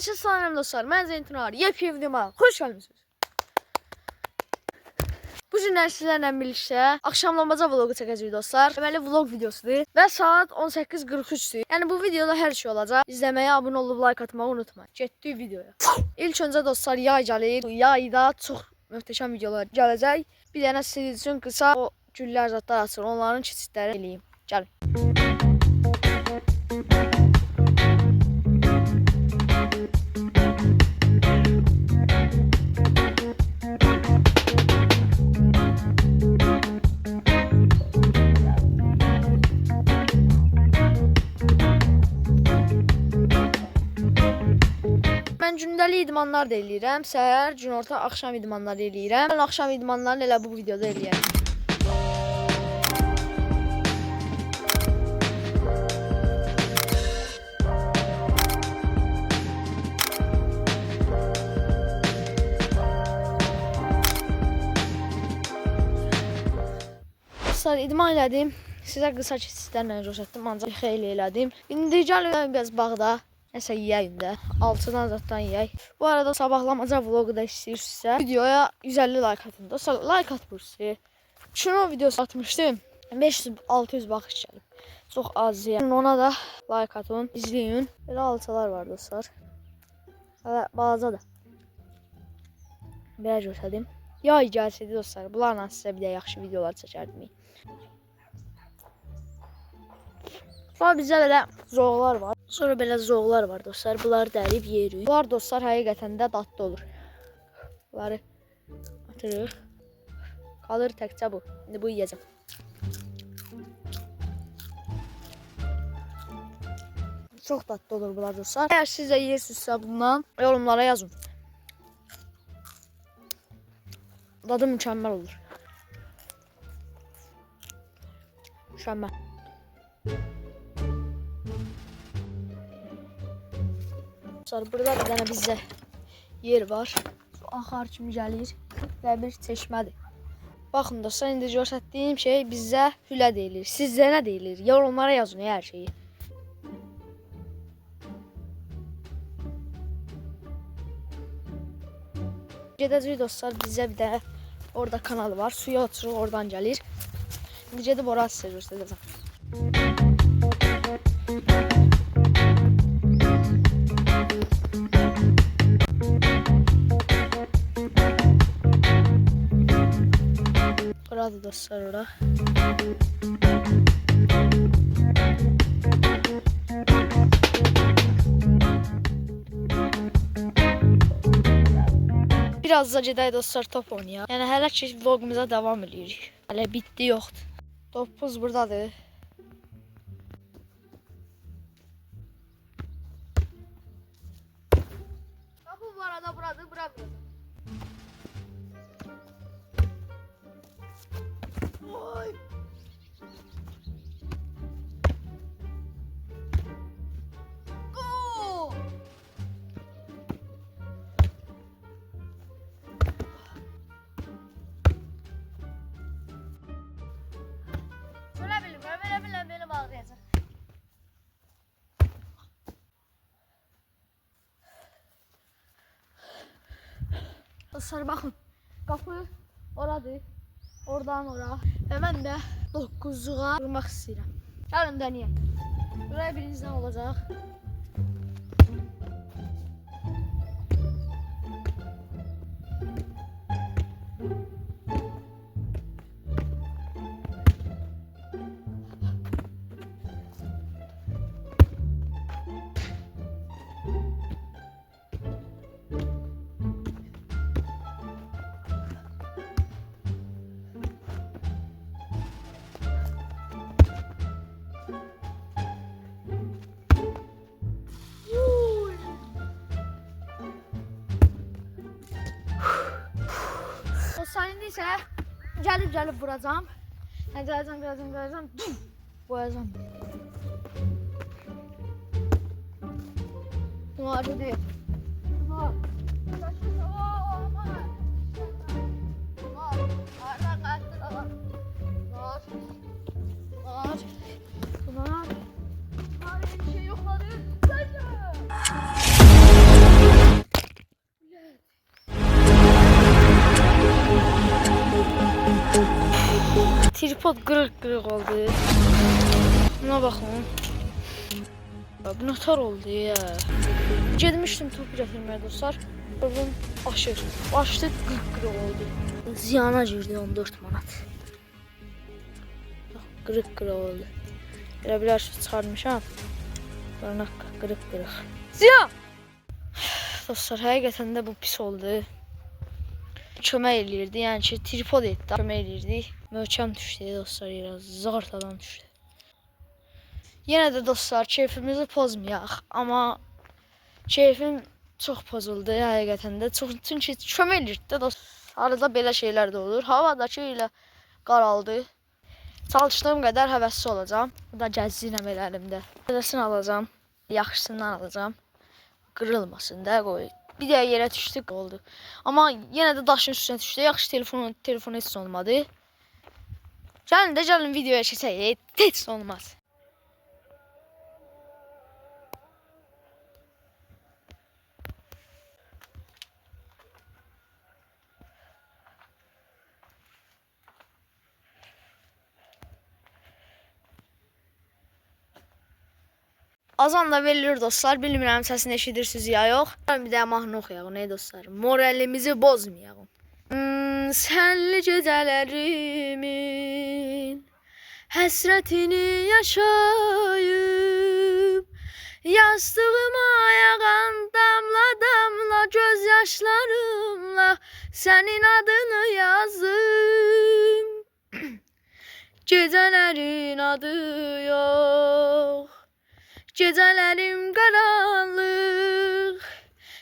Hər şey salam dostlar, mən Zeyntin Ağar, yepyeni videoma xoş gəlmisiniz. Bu günlər sizlərlə birlikdə axşamlamaca vlogu çəkəcəyik dostlar. Deməli vlog videosudur və saat 18:43-dür. Yəni bu videoda hər şey olacaq. İzləməyi, abunə olub like atmağı unutmayın. Getdik videoya. İlk öncə dostlar yay gəlir. Yayda çox möhtəşəm videolar gələcək. Bir dənə sizin üçün qısa o güllər zadlar açır. Onların keçidləri eləyim. Gəlin. Mən gündəlik idmanlar da eləyirəm. Səhər, günorta, axşam idmanlar eləyirəm. Mən axşam idmanlarını elə bu videoda eləyərəm. Dostlar, idman elədim. Sizə qısa keçidlərlə göstərdim, ancaq xeyli elədim. İndi gəlin biraz bağda. Nəsə yeyəyim də. 6-dan zaten yeyək. Bu arada sabahlamaca vlogu da istəyirsinizsə videoya 150 like atın. Dostlar, like atmırsınız. Şunu videosu atmışdım. 500-600 baxış gəlib. Çox az yəni. Ona da like atın, izləyin. Belə alçalar var dostlar. Hələ balaca da. Belə göstərdim. Yay gəlsəydi dostlar, bunlarla sizə bir də yaxşı videolar çəkərdim. Sonra bizdə belə zoğlar var. Sonra belə zoğlar var dostlar. Bunları dərib yeyirik. Bunlar dostlar həqiqətən də dadlı olur. Bunları atırıq. Qalır təkcə bu. İndi bu yeyəcəm. Çox dadlı olur bunlar dostlar. Əgər siz də yeyirsinizsə bundan yorumlara yazın. Dadı mükəmməl olur. Mükəmməl. Burada bir dənə bizdə yer var. Su axar kimi gəlir və bir çeşmədir. Baxın dostlar, indi göstərdiyim şey bizdə hülə deyilir. Sizdə nə deyilir? Yorumlara yazın hər şeyi. Gedəcəyik dostlar, bizdə bir də orada kanal var. Suya oturuq, oradan gəlir. İndi gedib ora sizə göstərəcəm. Buradır dostlar ora. Biraz da gedək dostlar top oynayaq. Yəni hələ ki vlogumuza davam edirik. Hələ bitdi yoxdur. Topumuz buradadır. Topu bu arada buradır, buradır. Oy! Gol! Böyle bağlayacaq. Dostlar baxın, qapı oradır. Oradan ora. Və mən də 9'luğa vurmaq istəyirəm. Gəlin dənəyək. Buraya birinizdən olacaq. Dostlar, indi isə gəlib vuracam. Gələcəm. Boyacam. Bunlar deyil. Bunlar bir şey yoxladı. tripod qırıq oldu. Buna baxın. Bu nötr oldu ya. Gedmişdim top gətirməyə dostlar. Gördüm aşır. Başdı qırıq oldu. Ziyana girdi 14 manat. Qırıq oldu. Elə bilərsiniz çıxarmışam. Barnak qırıq. Ziyan! Dostlar, həqiqətən də bu pis oldu. Kömək eləyirdi, yəni ki, tripod etdi. Kömək eləyirdi. Möhkəm düşdü dostlar, biraz zartadan düşdü. Yenə də dostlar, keyfimizi pozmayaq. Amma keyfim çox pozuldu həqiqətən də. Çünki kömək eləyirdi də dostlar. Arada belə şeylər də olur. Havadakı ilə qaraldı. Çalışdığım qədər həvəsli olacağam. Bu da gəzdirəm elə əlimdə.Ədəsini alacağım. Yaxşısından alacağım. Qırılmasın da qoy. Bir də yerə düşdü oldu. Amma yenə də daşın üstünə düşdü. Yaxşı telefon heç olmadı. Gəlin videoya keçək. Heç olmaz. Azan da verilir dostlar. Bilmirəm səsini eşidirsiniz ya yox. Bir də mahnı oxuyaq. Nə dostlar? Moralimizi bozmayaq. Sənli gecələrimin həsrətini yaşayıb, yastığıma yağan damla göz yaşlarımla sənin adını yazdım. Gecələrin adı yox, gecələrim qaranlıq.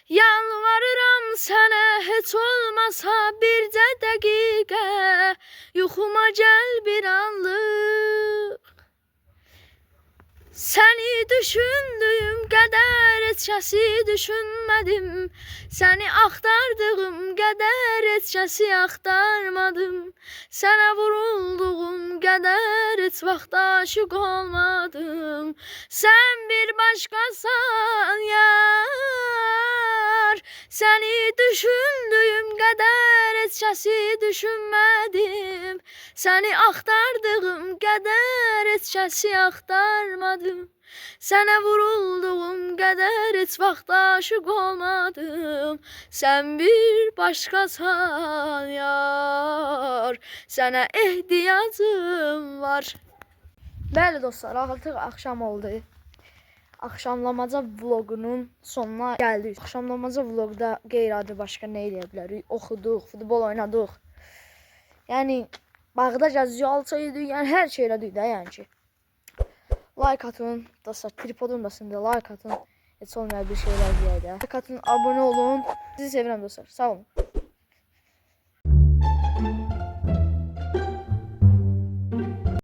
Yalvarıram sənə heç olmasa bircə dəqiqə, yuxuma gəl bir anlıq. Səni düşündüyüm qədər heç kəsi düşünmədim. Səni axtardığım qədər heç kəsi axtarmadım. Sənə vurulduğum qədər heç vaxt aşık olmadım. Sən bir başqasan yar. Səni düşündüyüm qədər heç kəsi düşünmədim. Səni axtardığım qədər heç kəsi axtarmadım. Sənə vurulduğum qədər heç vaxt aşık olmadım. Sən bir başqasan yar. Sənə ehtiyacım var. Bəli dostlar, artıq axşam oldu. Axşamlamaca vlogunun sonuna gəldik. Axşamlamaca vlogda qeyri-adi başqa nə edə bilərik? Oxuduq, futbol oynadıq. Yəni bağda gəzici alça yedik, yəni hər şey elədik də, yəni ki. Like atın, dostlar, tripodun da sində like atın. Heç olmayan bir şeylər deyək də. Like atın, abunə olun. Sizi sevirəm dostlar. Sağ olun.